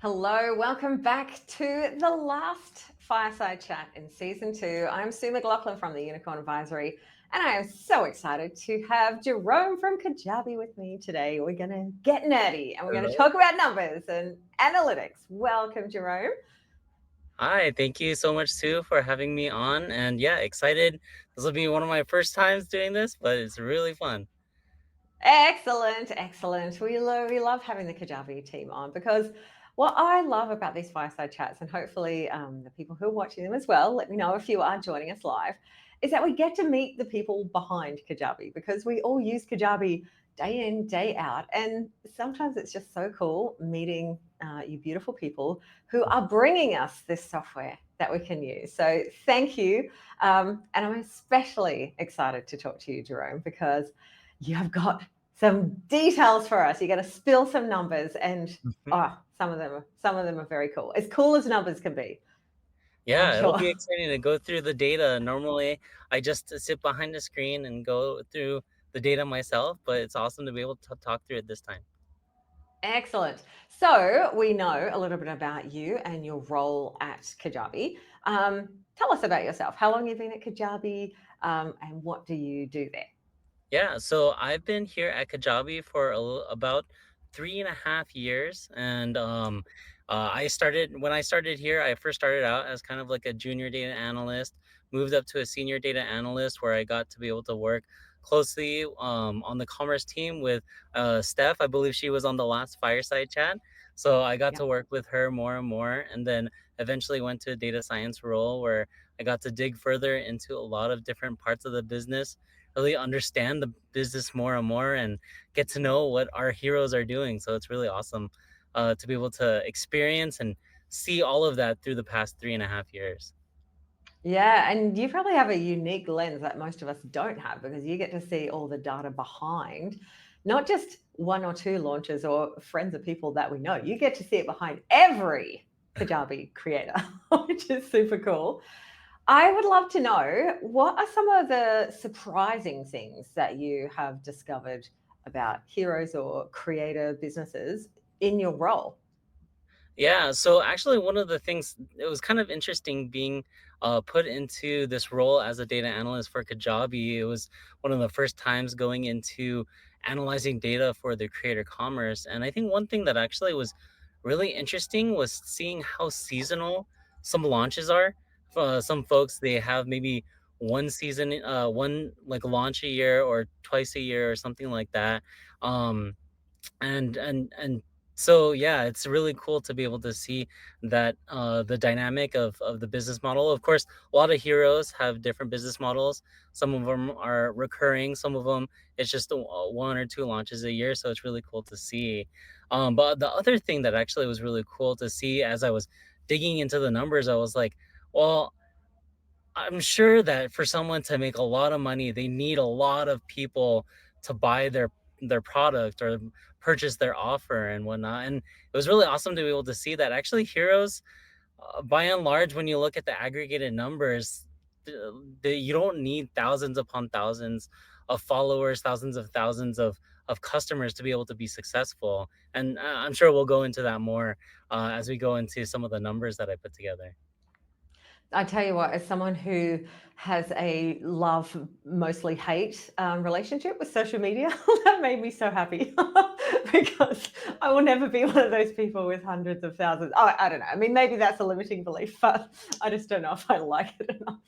Hello, welcome back to the last Fireside Chat in season two. I'm Sue McLachlan from the Unicorn Advisory, and I am so excited to have Jerome from Kajabi with me today. We're going to get nerdy and we're going to Hello. talk about numbers and analytics. Welcome, Jerome. Hi, thank you so much, Sue, for having me on. And yeah, excited. This will be one of my first times doing this, but it's really fun. Excellent, excellent. We love having the Kajabi team on because what I love about these fireside chats, and hopefully the people who are watching them as well, let me know if you are joining us live, is that we get to meet the people behind Kajabi because we all use Kajabi day in, day out. And sometimes it's just so cool meeting you beautiful people who are bringing us this software that we can use. So thank you. And I'm especially excited to talk to you, Jerome, because you have got some details for us. You're going to spill some numbers, and Mhm. oh, some of them are very cool, as cool as numbers can be. I'm Yeah, it'll sure. be exciting to go through the data. Normally, I just sit behind the screen and go through the data myself, but it's awesome to be able to talk through it this time. Excellent. So we know a little bit about you and your role at Kajabi. Tell us about yourself. How long you've been at Kajabi, and what do you do there? Yeah, so I've been here at Kajabi for about 3.5 years, and I started when I started here. I first started out as kind of like a junior data analyst, moved up to a senior data analyst, where I got to be able to work closely on the commerce team with Steph. I believe she was on the last Fireside Chat, so I got Yeah. to work with her more and more, and then eventually went to a data science role where I got to dig further into a lot of different parts of the business, really understand the business more and more, and get to know what our heroes are doing. So it's really awesome to be able to experience and see all of that through the past 3.5 years. Yeah, and you probably have a unique lens that most of us don't have because you get to see all the data behind not just one or two launches or friends of people that we know. You get to see it behind every Kajabi creator, which is super cool. I would love to know what are some of the surprising things that you have discovered about heroes or creator businesses in your role? Yeah, so actually, one of the things, it was kind of interesting being put into this role as a data analyst for Kajabi. It was one of the first times going into analyzing data for the creator commerce. And I think one thing that actually was really interesting was seeing how seasonal some launches are. Some folks, they have maybe one like launch a year or twice a year or something like that. Um, and so yeah, it's really cool to be able to see that the dynamic of the business model. Of course, a lot of heroes have different business models. Some of them are recurring, some of them it's just one or two launches a year, so it's really cool to see. But the other thing that actually was really cool to see as I was digging into the numbers, I was like, well, I'm sure that for someone to make a lot of money, they need a lot of people to buy their product or purchase their offer and whatnot. And it was really awesome to be able to see that actually heroes, by and large, when you look at the aggregated numbers, you don't need thousands upon thousands of followers, thousands of customers to be able to be successful. And I'm sure we'll go into that more as we go into some of the numbers that I put together. I tell you what, as someone who has a love, mostly hate relationship with social media, that made me so happy because I will never be one of those people with hundreds of thousands. Oh, I don't know. I mean, maybe that's a limiting belief, but I just don't know if I like it enough.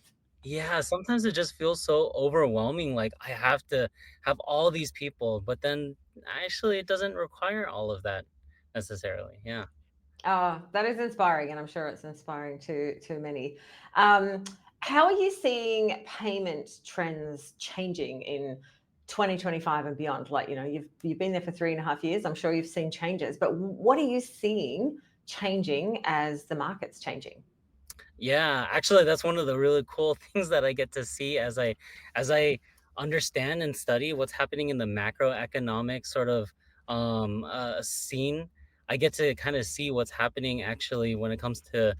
Yeah, sometimes it just feels so overwhelming. Like I have to have all these people, but then actually it doesn't require all of that necessarily. Yeah. That is inspiring, and I'm sure it's inspiring to many. Um, how are you seeing payment trends changing in 2025 and beyond? Like, you've been there for 3.5 years. I'm sure you've seen changes, but what are you seeing changing as the market's changing? Yeah, actually that's one of the really cool things that I get to see as I understand and study what's happening in the macroeconomic sort of scene. I get to kind of see what's happening actually when it comes to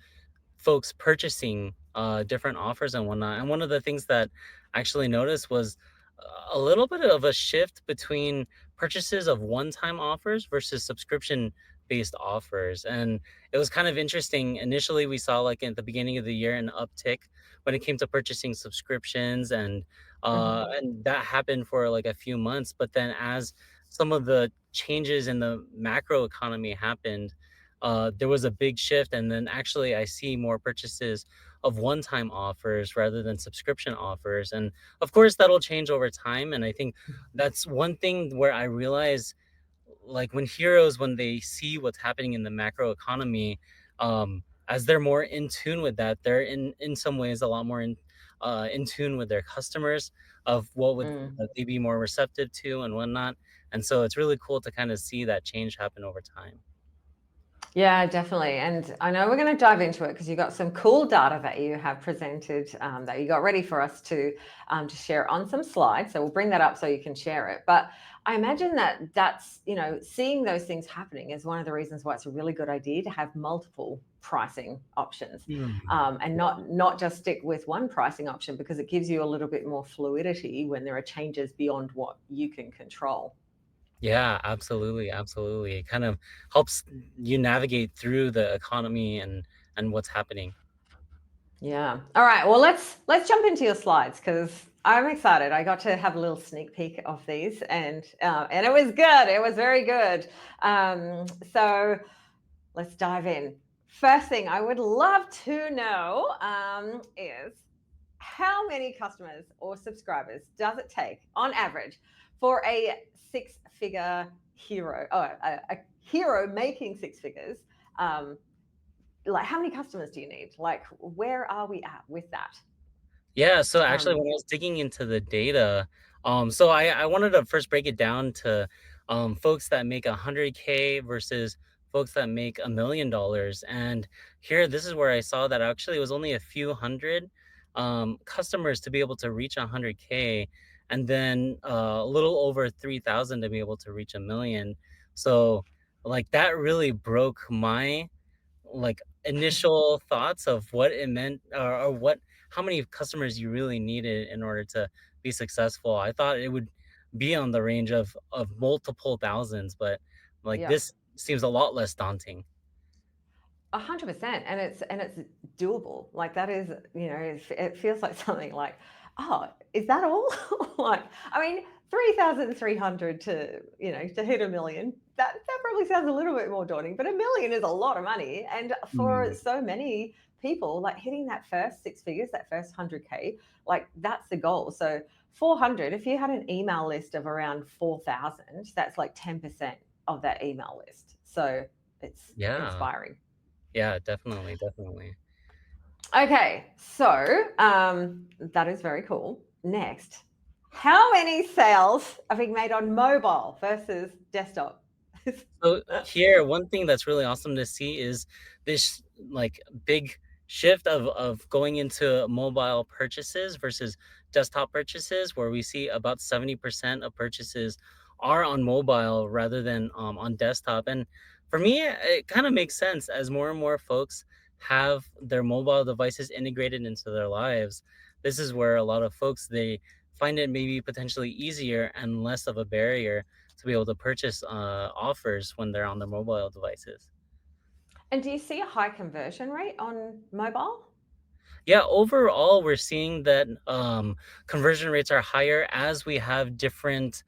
folks purchasing different offers and whatnot. And one of the things that I actually noticed was a little bit of a shift between purchases of one-time offers versus subscription based offers. And it was kind of interesting. Initially, we saw like in the beginning of the year an uptick when it came to purchasing subscriptions, Mhm. and that happened for like a few months. But then as some of the changes in the macro economy happened, there was a big shift. And then actually, I see more purchases of one-time offers rather than subscription offers. And of course, that'll change over time. And I think that's one thing where I realize, like when heroes, when they see what's happening in the macro economy, as they're more in tune with that, they're in some ways a lot more in tune with their customers, of what would Mm. they be more receptive to and whatnot. And so it's really cool to kind of see that change happen over time. Yeah, definitely. And I know we're going to dive into it because you got some cool data that you have presented, that you got ready for us to share on some slides. So we'll bring that up so you can share it. But I imagine that that's, seeing those things happening is one of the reasons why it's a really good idea to have multiple pricing options, Hmm. and not just stick with one pricing option, because it gives you a little bit more fluidity when there are changes beyond what you can control. Yeah, absolutely, absolutely. It kind of helps you navigate through the economy and what's happening. Yeah. All right. Well, let's jump into your slides because I'm excited. I got to have a little sneak peek of these, and it was good. It was very good. So let's dive in. First thing I would love to know, is how many customers or subscribers does it take on average for a six-figure hero, a hero making six figures? Um, like, how many customers do you need? Like, where are we at with that? Yeah, so actually Um, when I was digging into the data, so I wanted to first break it down to folks that make 100K versus folks that make $1 million. And here, this is where I saw that actually it was only a few hundred customers to be able to reach 100K, and then a little over 3,000 to be able to reach 1 million. So like that really broke my like initial thoughts of what it meant, or what how many customers you really needed in order to be successful. I thought it would be on the range of multiple thousands, but like yeah, this seems a lot less daunting. 100%, and it's doable. Like that is, it feels like something like, oh, is that all? Like, I mean, 3,300 to hit a million. That probably sounds a little bit more daunting, but a million is a lot of money, and for Mm, so many people, like hitting that first six figures, that first 100K, like that's the goal. So 400, if you had an email list of around 4,000, that's like 10% of that email list. So it's yeah, inspiring. yeah, definitely, definitely. Okay, so that is very cool. Next, how many sales are being made on mobile versus desktop? So here, one thing that's really awesome to see is this like big shift of going into mobile purchases versus desktop purchases, where we see about 70% of purchases are on mobile rather than on desktop. And for me, it kind of makes sense as more and more folks have their mobile devices integrated into their lives. This is where a lot of folks, they find it maybe potentially easier and less of a barrier to be able to purchase offers when they're on their mobile devices. And do you see a high conversion rate on mobile? Yeah, overall, we're seeing that conversion rates are higher as we have different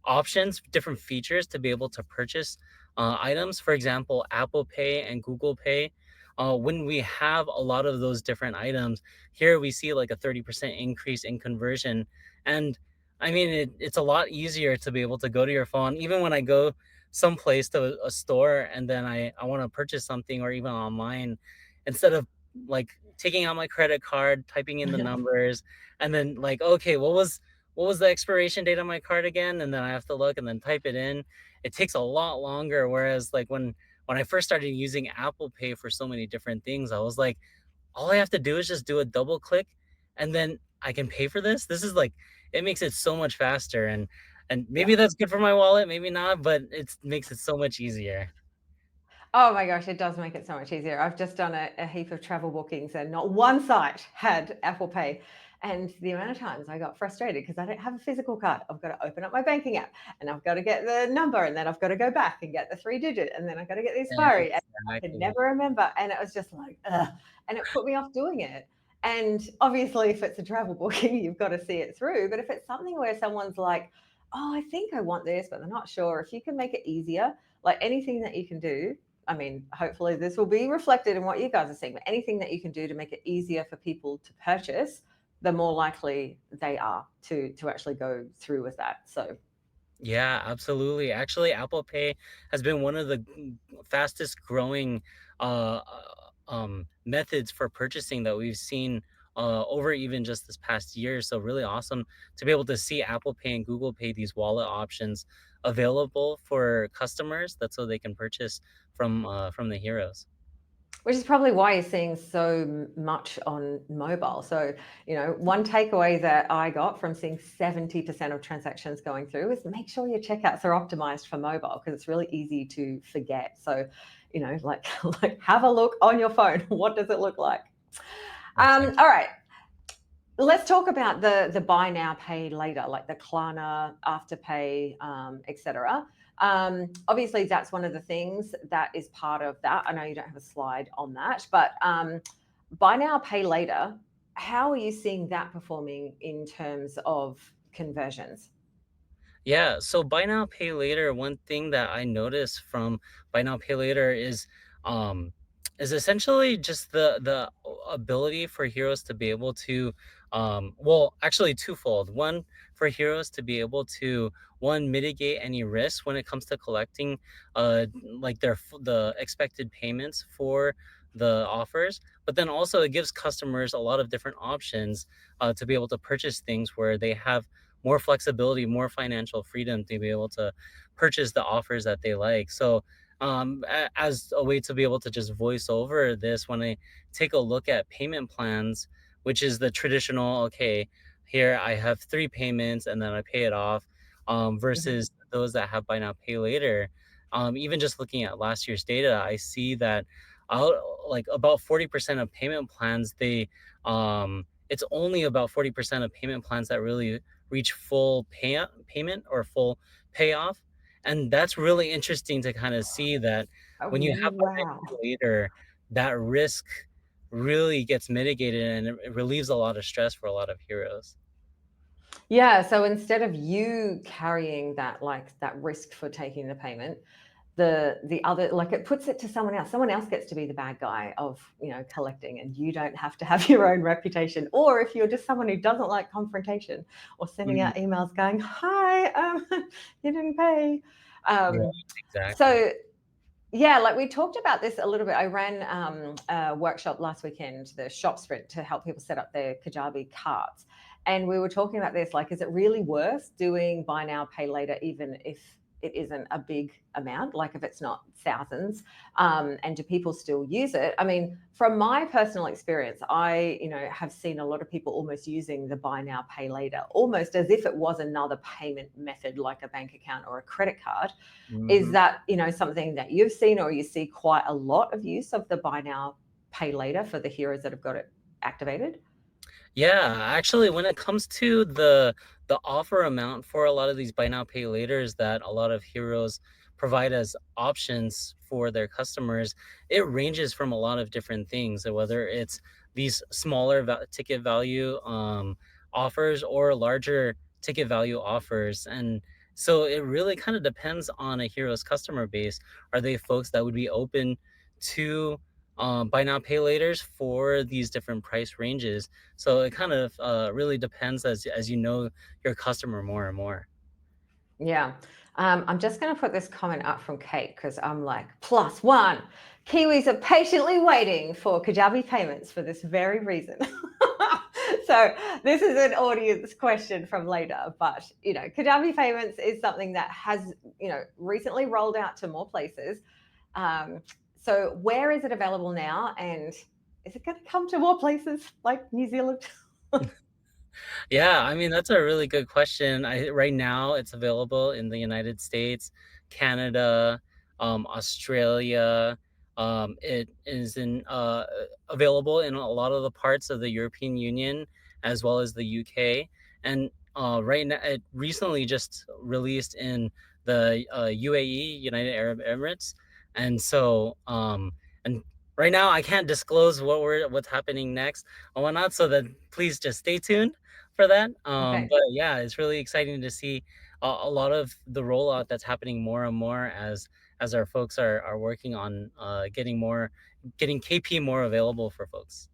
options, different features to be able to purchase items. For example, Apple Pay and Google Pay. When we have a lot of those different items, here we see like a 30% increase in conversion. And I mean, it's a lot easier to be able to go to your phone. Even when I go someplace to a store and then I want to purchase something, or even online, instead of like taking out my credit card, typing in the numbers, and then like, okay, what was the expiration date on my card again? And then I have to look and then type it in. It takes a lot longer. Whereas like when I first started using Apple Pay for so many different things, I was like, all I have to do is just do a double click and then I can pay for this. This is like, it makes it so much faster. And Yeah. maybe that's good for my wallet, maybe not, but it makes it so much easier. Oh my gosh, it does make it so much easier. I've just done a heap of travel bookings and not one site had Apple Pay. And the amount of times I got frustrated because I don't have a physical card. I've got to open up my banking app and I've got to get the number and then I've got to go back and get the 3 digit and then I've got to get the expiry. And I could Exactly. never remember. And it was just like, ugh. And it put me off doing it. And obviously, if it's a travel booking, you've got to see it through. But if it's something where someone's like, oh, I think I want this, but they're not sure, if you can make it easier, like anything that you can do. I mean, hopefully this will be reflected in what you guys are seeing, but anything that you can do to make it easier for people to purchase, the more likely they are to actually go through with that. So Yeah, absolutely. Actually, Apple Pay has been one of the fastest growing methods for purchasing that we've seen over even just this past year. So really awesome to be able to see Apple Pay and Google Pay, these wallet options available for customers. That's so they can purchase from the heroes. which is probably why you're seeing so much on mobile. So, one takeaway that I got from seeing 70% of transactions going through is make sure your checkouts are optimized for mobile because it's really easy to forget. So, like, like have a look on your phone. What does it look like? Exactly. All right. Let's talk about the buy now, pay later, like the Klarna, Afterpay, etc. Obviously, that's one of the things that is part of that. I know you don't have a slide on that, but buy now, pay later. How are you seeing that performing in terms of conversions? Yeah, so buy now, pay later, one thing that I noticed from buy now, pay later um is essentially just the ability for heroes to be able to well, actually twofold. One, for heroes to be able to one, mitigate any risk when it comes to collecting like the expected payments for the offers, but then also it gives customers a lot of different options to be able to purchase things where they have more flexibility, more financial freedom to be able to purchase the offers that they like. So, as a way to be able to just voice over this, when I take a look at payment plans, which is the traditional, okay, here I have three payments and then I pay it off, Mhm. versus those that have buy now, pay later. Even just looking at last year's data, I see that out like about 40% of payment plans, it's only about 40% of payment plans that really reach full payment or full payoff. And that's really interesting to kind of see that Oh, when you have buy now, wow. pay later, that risk really gets mitigated and it relieves a lot of stress for a lot of heroes. Yeah. So instead of you carrying that, like that risk for taking the payment, the other, like, it puts it to someone else gets to be the bad guy of collecting, and you don't have to have your own reputation. Or if you're just someone who doesn't like confrontation or sending Mm, out emails going, hi, you didn't pay. right, um, exactly. so yeah, like we talked about this a little bit. I ran a workshop last weekend, the shop sprint, to help people set up their Kajabi carts. And we were talking about this, like, is it really worth doing buy now, pay later, even if it isn't a big amount, like if it's not thousands? And do people still use it? I mean, from my personal experience, I, have seen a lot of people almost using the buy now, pay later, almost as if it was another payment method, like a bank account or a credit card. Is Mhm. that, something that you've seen, or you see quite a lot of use of the buy now, pay later for the heroes that have got it activated? Yeah, actually, when it comes to the offer amount for a lot of these buy now pay laters that a lot of heroes provide as options for their customers, it ranges from a lot of different things, whether it's these smaller ticket value offers or larger ticket value offers. And so it really kind of depends on a hero's customer base. Are they folks that would be open to buy now pay laters for these different price ranges? So it kind of really depends as you know your customer more and more. Yeah. I'm just going to put this comment up from Kate because I'm like, plus one. Kiwis are patiently waiting for Kajabi payments for this very reason. So this is an audience question from later, but Kajabi payments is something that has recently rolled out to more places. Um, so where is it available now, and is it going to come to more places like New Zealand? Yeah, I mean that's a really good question. Right now it's available in the United States, Canada, Australia. It is in available in a lot of the parts of the European Union as well as the UK. And right now, it recently just released in the UAE, United Arab Emirates. And so, and right now I can't disclose what's happening next and whatnot. So that please just stay tuned for that. Okay. But yeah, it's really exciting to see a lot of the rollout that's happening more and more as our folks are working on getting KP more available for folks.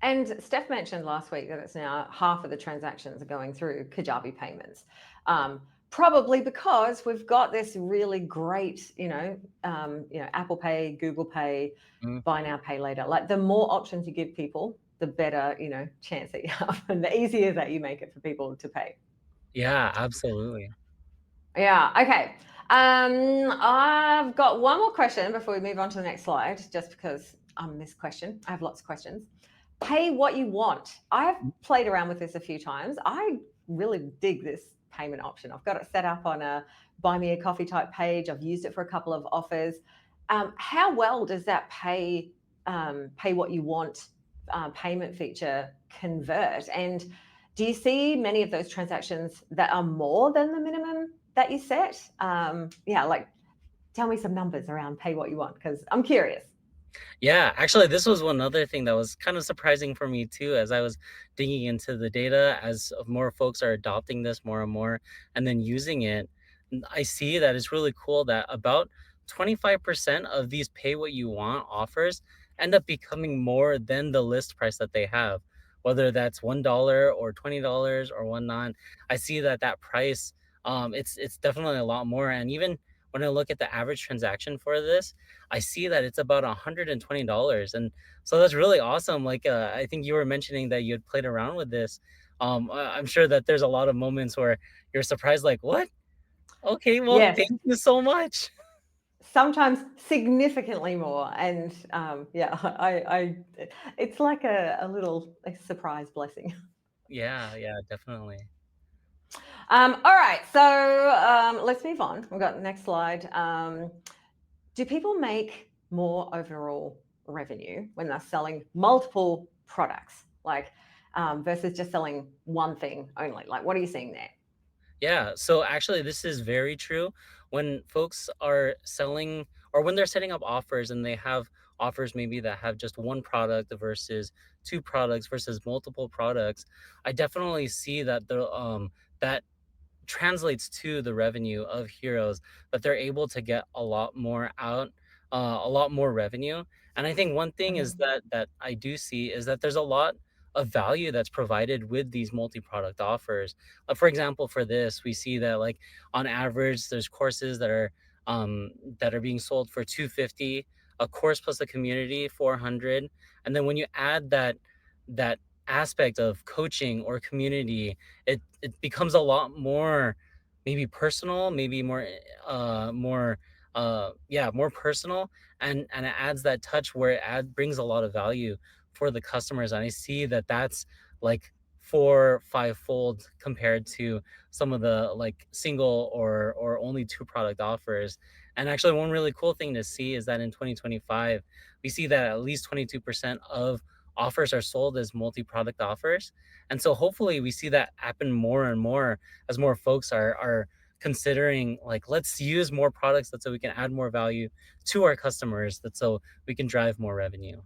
And Steph mentioned last week that it's now half of the transactions are going through Kajabi payments. Probably because we've got this really great, Apple Pay, Google Pay, Mhm. buy now, pay later. Like the more options you give people, the better, chance that you have, and the easier that you make it for people to pay. Yeah, absolutely. Yeah. Okay. I've got one more question before we move on to the next slide, just because this question. I have lots of questions. Pay what you want. I've played around with this a few times. I really dig this payment option. I've got it set up on a buy me a coffee type page. I've used it for a couple of offers. How well does that pay what you want payment feature convert? And do you see many of those transactions that are more than the minimum that you set? Yeah, like tell me some numbers around pay what you want because I'm curious. Yeah, actually, this was one other thing that was kind of surprising for me too, as I was digging into the data, as more folks are adopting this more and more and then using it. I see that it's really cool that about 25% of these pay what you want offers end up becoming more than the list price that they have, whether that's $1 or $20 or whatnot. I see that that price, it's definitely a lot more. And even when I look at the average transaction for this, I see that it's about $120. And so that's really awesome. Like, I think you were mentioning that you had played around with this. I'm sure that there's a lot of moments where you're surprised, like, what? Okay, well, Yes, thank you so much. sometimes significantly more. And yeah, it's like a little surprise blessing. Yeah, yeah, definitely. All right, so let's move on. We've got the next slide. Do people make more overall revenue when they're selling multiple products, like versus just selling one thing only? Like, what are you seeing there? Yeah, so actually, this is very true. When folks are selling or when they're setting up offers and they have offers maybe that have just one product versus two products versus multiple products, I definitely see that that translates to the revenue of heroes, that they're able to get a lot more out, a lot more revenue. And I think one thing is Mhm. that I do see is that there's a lot of value that's provided with these multi-product offers. For example, for this, we see that like on average, there's courses um, that are being sold for 250, a course plus a community 400, and then when you add that aspect of coaching or community, it becomes a lot more maybe personal, maybe more yeah, more personal, and it adds that touch where brings a lot of value for the customers. And I see that that's like 4 5 fold compared to some of the like single or only two product offers. And actually one really cool thing to see is that in 2025 we see that at least 22% of offers are sold as multi-product offers. And so hopefully we see that happen more and more as more folks are considering like, let's use more products that so we can add more value to our customers, that so we can drive more revenue.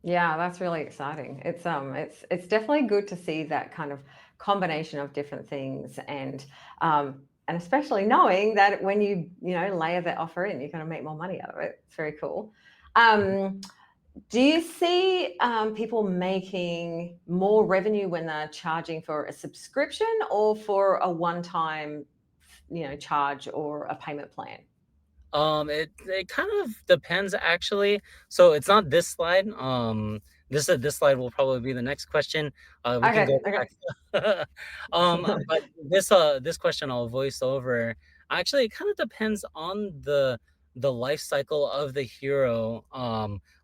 Yeah, that's really exciting. It's definitely good to see that kind of combination of different things, and especially knowing that when you layer that offer in, you're going to make more money out of it. It's very cool. Um, Do you see people making more revenue when they're charging for a subscription or for a one-time, charge or a payment plan? It kind of depends actually. So it's not this slide. This slide will probably be the next question. We can Okay, go okay. back. But this question I'll voice over. Actually, it kind of depends on the life cycle of the hero.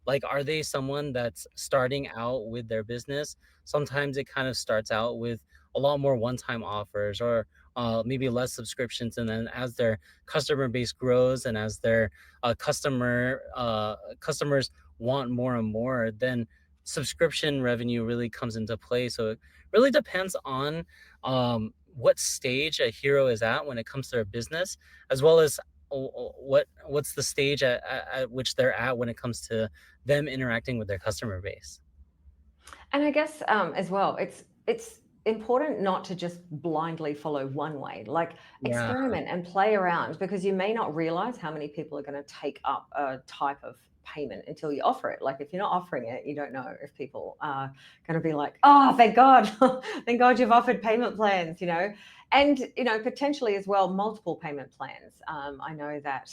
Like, are they someone that's starting out with their business? Sometimes it kind of starts out with a lot more one-time offers, or maybe less subscriptions, and then as their customer base grows and as their customers want more and more, then subscription revenue really comes into play. So it really depends on what stage a hero is at when it comes to their business, as well as what's the stage at which they're at when it comes to them interacting with their customer base. And I guess as well, it's important not to just blindly follow one way. Like Yeah. experiment and play around because you may not realize how many people are going to take up a type of payment until you offer it. Like if you're not offering it, you don't know if people are going to be like, "Oh, thank God, thank God you've offered payment plans," and potentially as well multiple payment plans. I know that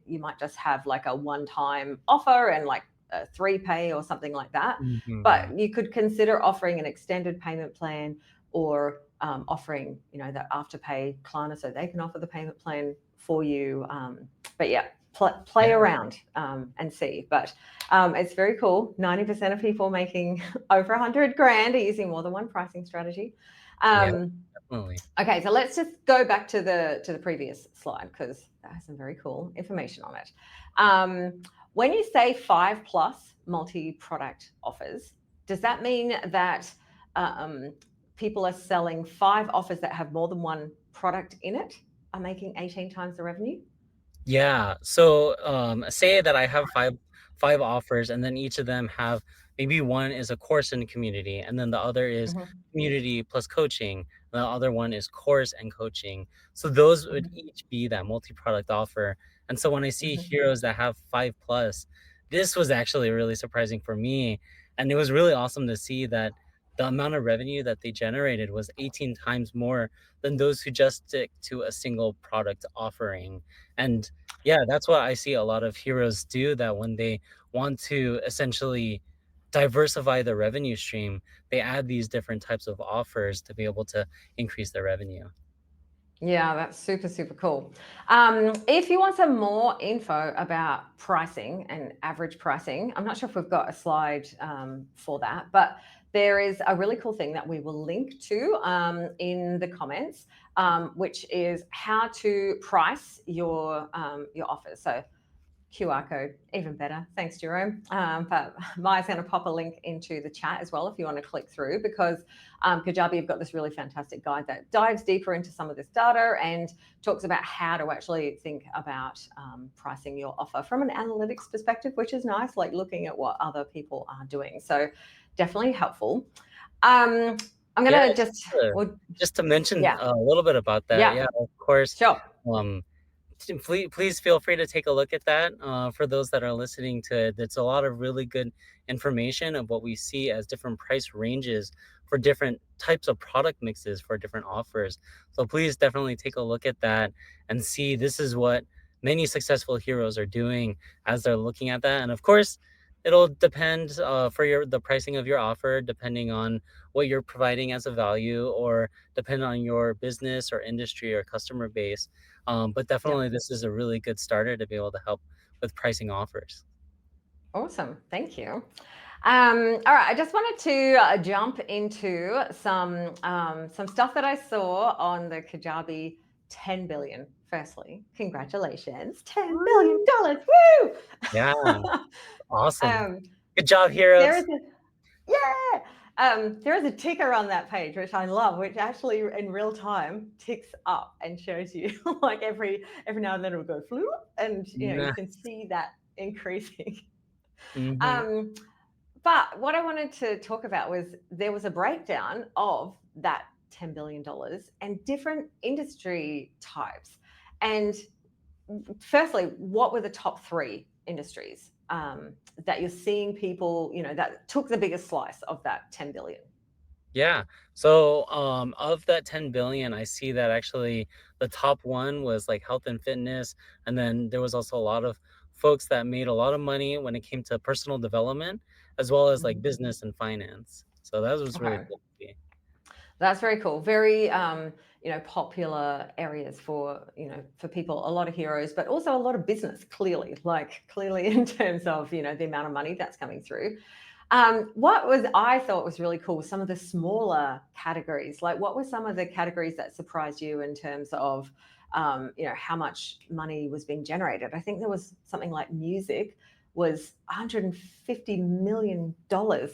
you might just have like a one-time offer and like a 3 pay or something like that. Mhm. But you could consider offering an extended payment plan or offering, that afterpay Klarna so they can offer the payment plan for you. But yeah, play Yeah. around and see. But it's very cool. 90% of people making over 100 grand are using more than one pricing strategy. Yeah, Um, definitely. Okay, so let's just go back to the previous slide because that has some very cool information on it. When you say 5+ multi-product offers, does that mean that um, people are selling 5 offers that have more than one product in it are making 18 times the revenue? Yeah. So, say that I have five offers, and then each of them have maybe one is a course and community, and then the other is Hmm. community plus coaching. The other one is course and coaching. So those would Hmm. each be that multi-product offer. And so when I see Hmm. heroes that have five plus, this was actually really surprising for me. And it was really awesome to see that the amount of revenue that they generated was 18 times more than those who just stick to a single product offering. And yeah, that's what I see a lot of heroes do, that when they want to essentially diversify the revenue stream, they add these different types of offers to be able to increase their revenue. Yeah, that's super, super cool. If you want some more info about pricing and average pricing, I'm not sure if we've got a slide for that, but there is a really cool thing that we will link to in the comments, which is how to price your offers. So QR code, even better. Thanks, Jerome. But Maya's going to pop a link into the chat as well if you want to click through, because Kajabi have got this really fantastic guide that dives deeper into some of this data and talks about how to actually think about pricing your offer from an analytics perspective, which is nice, like looking at what other people are doing. So definitely helpful. Um, I'm Yeah, going to just, well, just to mention yeah, a little bit about that. yeah, Yeah, of course. sure. Um, please feel free to take a look at that. For those that are listening to it, it's a lot of really good information of what we see as different price ranges for different types of product mixes for different offers. So please definitely take a look at that and see this is what many successful heroes are doing as they're looking at that. And of course, it'll depend for the pricing of your offer, depending on what you're providing as a value, or depending on your business or industry or customer base. But Yeah. definitely, this is a really good starter to be able to help with pricing offers. Awesome. Thank you. All right, I just wanted to jump into some stuff that I saw on the Kajabi 10 billion. Firstly, congratulations, $10 billion. Yeah, Woo! awesome. um, Good job, there is heroes. a yeah. There is a ticker on that page, which I love, which actually in real time ticks up and shows you like every now and then it'll go flu, and you can Nice. see that increasing. Hmm. Um, but what I wanted to talk about was there was a breakdown of that $10 billion and different industry types. And firstly, what were the top 3 industries that you're seeing people, that took the biggest slice of that 10 billion? Yeah. So, of that 10 billion, I see that actually the top one was like health and fitness, and then there was also a lot of folks that made a lot of money when it came to personal development, as well as like Mhm. business and finance. So that was really Okay. cool to see. That's very cool. Very, popular areas for, for people, a lot of heroes, but also a lot of business, clearly in terms of, the amount of money that's coming through. What was I thought was really cool, some of the smaller categories, like what were some of the categories that surprised you in terms of, how much money was being generated? I think there was something like music was $150 million.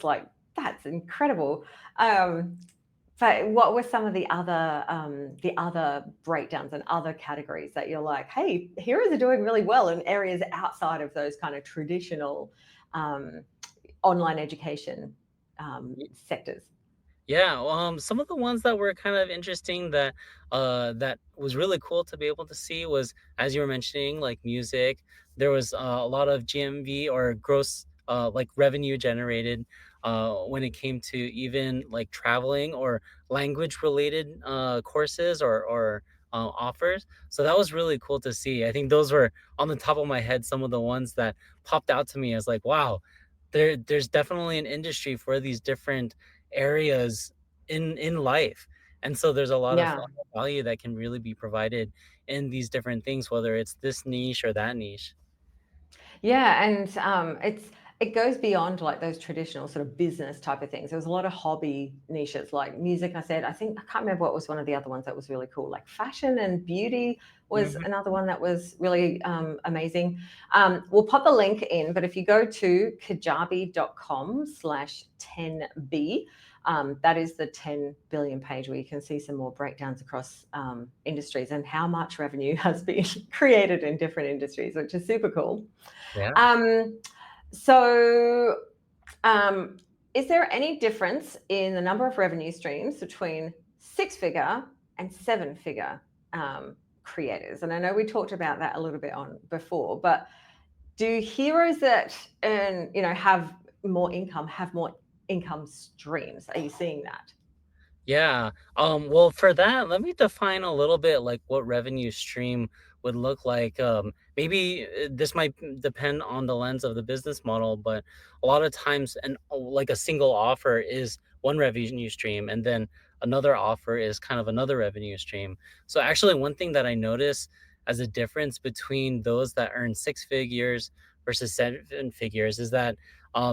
Like, that's incredible. Um, so what were some of the other breakdowns and other categories that you're like, hey, heroes are doing really well in areas outside of those kind of traditional um, online education sectors? Yeah, some of the ones that were kind of interesting that was really cool to be able to see was, as you were mentioning, like music. There was a lot of GMV, or gross like revenue generated, when it came to even like traveling or language related courses or offers. So that was really cool to see. I think those were on the top of my head some of the ones that popped out to me as like, wow, there's definitely an industry for these different areas in life. And so there's a lot of Yeah. value that can really be provided in these different things, whether it's this niche or that niche. Yeah, and it goes beyond like those traditional sort of business type of things. There was a lot of hobby niches like music. I think I can't remember what was one of the other ones that was really cool. Like fashion and beauty was Mhm. another one that was really amazing. We'll pop a link in, but if you go to kajabi.com/10B, that is the 10 billion page where you can see some more breakdowns across industries and how much revenue has been created in different industries, which is super cool. Yeah. Um, so, um, is there any difference in the number of revenue streams between six-figure and seven-figure creators? And I know we talked about that a little bit on before, but do heroes that earn, have more income streams? Are you seeing that? Yeah. Well, for that, let me define a little bit like what revenue stream would look like. Maybe this might depend on the lens of the business model, but a lot of times, like a single offer is one revenue stream, and then another offer is kind of another revenue stream. So, actually, one thing that I notice as a difference between those that earn six figures versus seven figures is that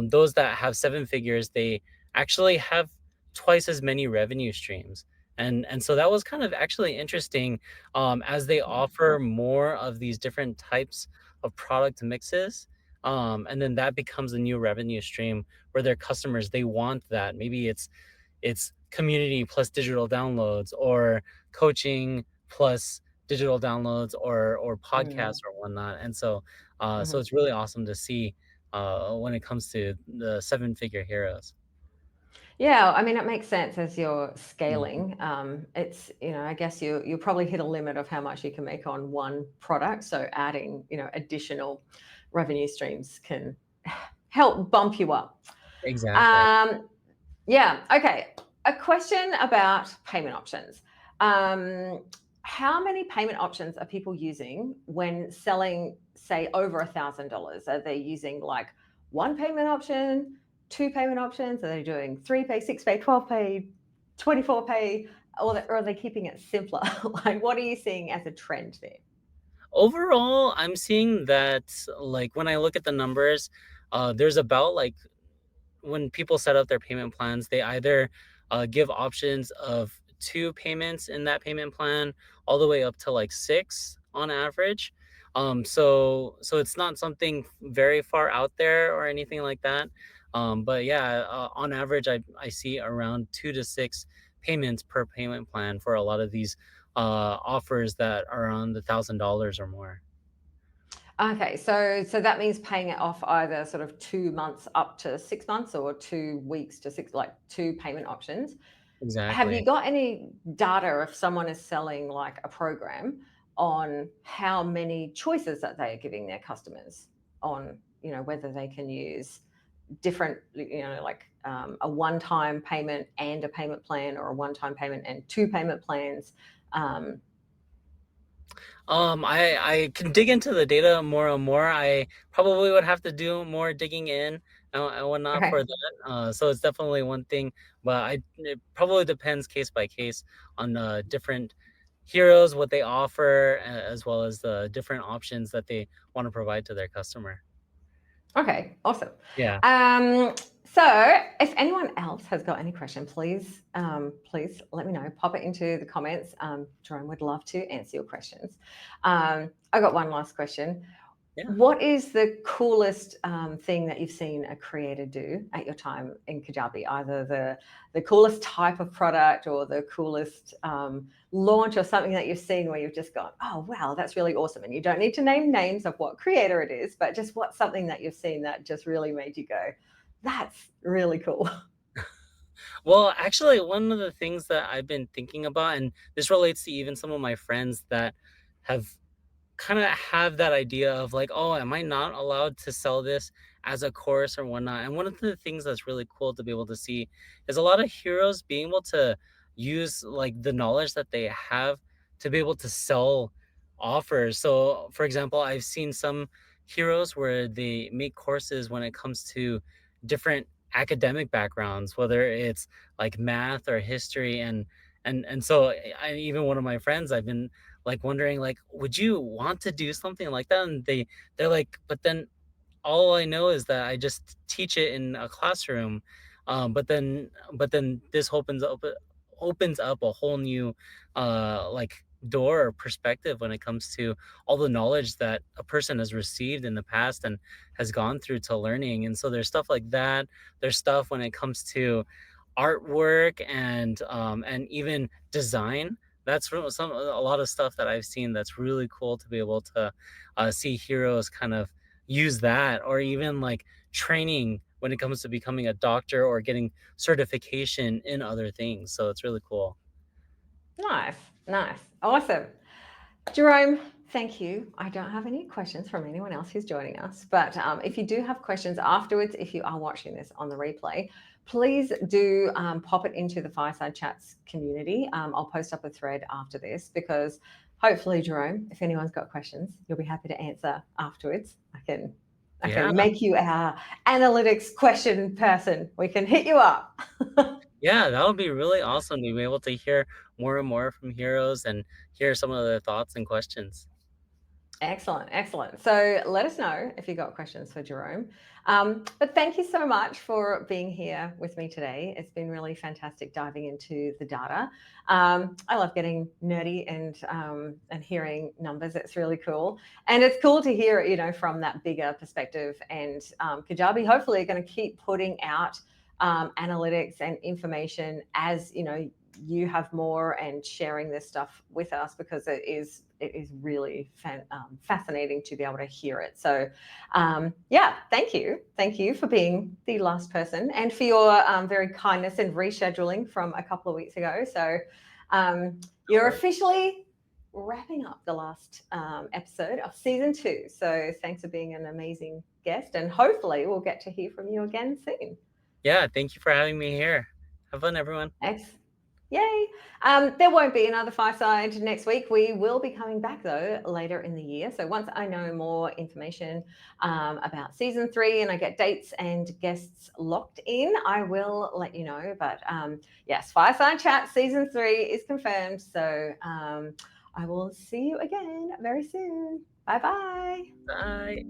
those that have seven figures, they actually have twice as many revenue streams. And so that was kind of actually interesting, as they offer more of these different types of product mixes, and then that becomes a new revenue stream where their customers, they want that. Maybe it's community plus digital downloads, or coaching plus digital downloads, or podcasts Mm. or whatnot. And so so Mhm. it's really awesome to see when it comes to the seven figure heroes. Yeah, I mean, it makes sense as you're Mhm. scaling. It's, I guess you probably hit a limit of how much you can make on one product. So adding, additional revenue streams can help bump you up. Exactly. Um, yeah. Okay. A question about payment options. Um, how many payment options are people using when selling, say, over $1,000? Are they using like one payment option, two payment options? Are they doing 3 pay, 6 pay, 12 pay, 24 pay, or are they keeping it simpler? Like, what are you seeing as a trend there? Overall, I'm seeing that, like, when I look at the numbers, there's about like, when people set up their payment plans, they either give options of two payments in that payment plan, all the way up to like six on average. So it's not something very far out there or anything like that. But yeah, on average, I see around two to six payments per payment plan for a lot of these offers that are on $1,000 or more. Okay, so that means paying it off either sort of 2 months up to 6 months or 2 weeks to six, like two payment options. Have Exactly. you got any data if someone is selling like a program on how many choices that they are giving their customers on, whether they can use different, like a one-time payment and a payment plan, or a one-time payment and two payment plans? Um, I can dig into the data more and more. I probably would have to do more digging in and whatnot for okay. that. So it's definitely one thing, but it probably depends case by case on different heroes, what they offer, as well as the different options that they want to provide to their customer. Okay, awesome. Yeah. Um, so if anyone else has got any question, please let me know. Pop it into the comments. Jerome would love to answer your questions. I got one last question. Yeah. What is the coolest thing that you've seen a creator do at your time in Kajabi? Either the coolest type of product or the coolest launch or something that you've seen where you've just gone, oh wow, that's really awesome. And you don't need to name names of what creator it is, but just what's something that you've seen that just really made you go, that's really cool. Well, actually, one of the things that I've been thinking about, and this relates to even some of my friends that have kind of have that idea of like, oh, am I not allowed to sell this as a course or whatnot? And one of the things that's really cool to be able to see is a lot of heroes being able to use like the knowledge that they have to be able to sell offers. So, for example, I've seen some heroes where they make courses when it comes to different academic backgrounds, whether it's like math or history, and so even one of my friends, I've been like wondering like, would you want to do something like that? And they're like, but then all I know is that I just teach it in a classroom. But then this opens up a whole new like door or perspective when it comes to all the knowledge that a person has received in the past and has gone through to learning. And so there's stuff like that. There's stuff when it comes to artwork and even design. That's a lot of stuff that I've seen that's really cool to be able to see heroes kind of use that, or even like training when it comes to becoming a doctor or getting certification in other things. So it's really cool. Nice, nice, awesome. Jerome, thank you. I don't have any questions from anyone else who's joining us, but if you do have questions afterwards, if you are watching this on the replay, please do pop it into the Fireside Chats community. I'll post up a thread after this because hopefully, Jerome, if anyone's got questions, you'll be happy to answer afterwards. I Yeah. can make you our analytics question person. We can hit you up. Yeah, that would be really awesome to be able to hear more and more from heroes and hear some of their thoughts and questions. Excellent, excellent. So let us know if you got questions for Jerome. But thank you so much for being here with me today. It's been really fantastic diving into the data. I love getting nerdy and hearing numbers. It's really cool, and it's cool to hear it, from that bigger perspective. And Kajabi hopefully are going to keep putting out analytics and information as you have more and sharing this stuff with us because it is really fascinating to be able to hear it. So yeah, thank you for being the last person and for your very kindness and rescheduling from a couple of weeks ago. So No you're worries. officially wrapping up the last episode of season 2. So thanks for being an amazing guest, and hopefully we'll get to hear from you again soon. Yeah, thank you for having me here. Have fun, everyone. Thanks. Yay. There won't be another Fireside next week. We will be coming back, though, later in the year. So once I know more information about season 3 and I get dates and guests locked in, I will let you know. But yes, Fireside Chat season 3 is confirmed. So I will see you again very soon. Bye bye. Bye.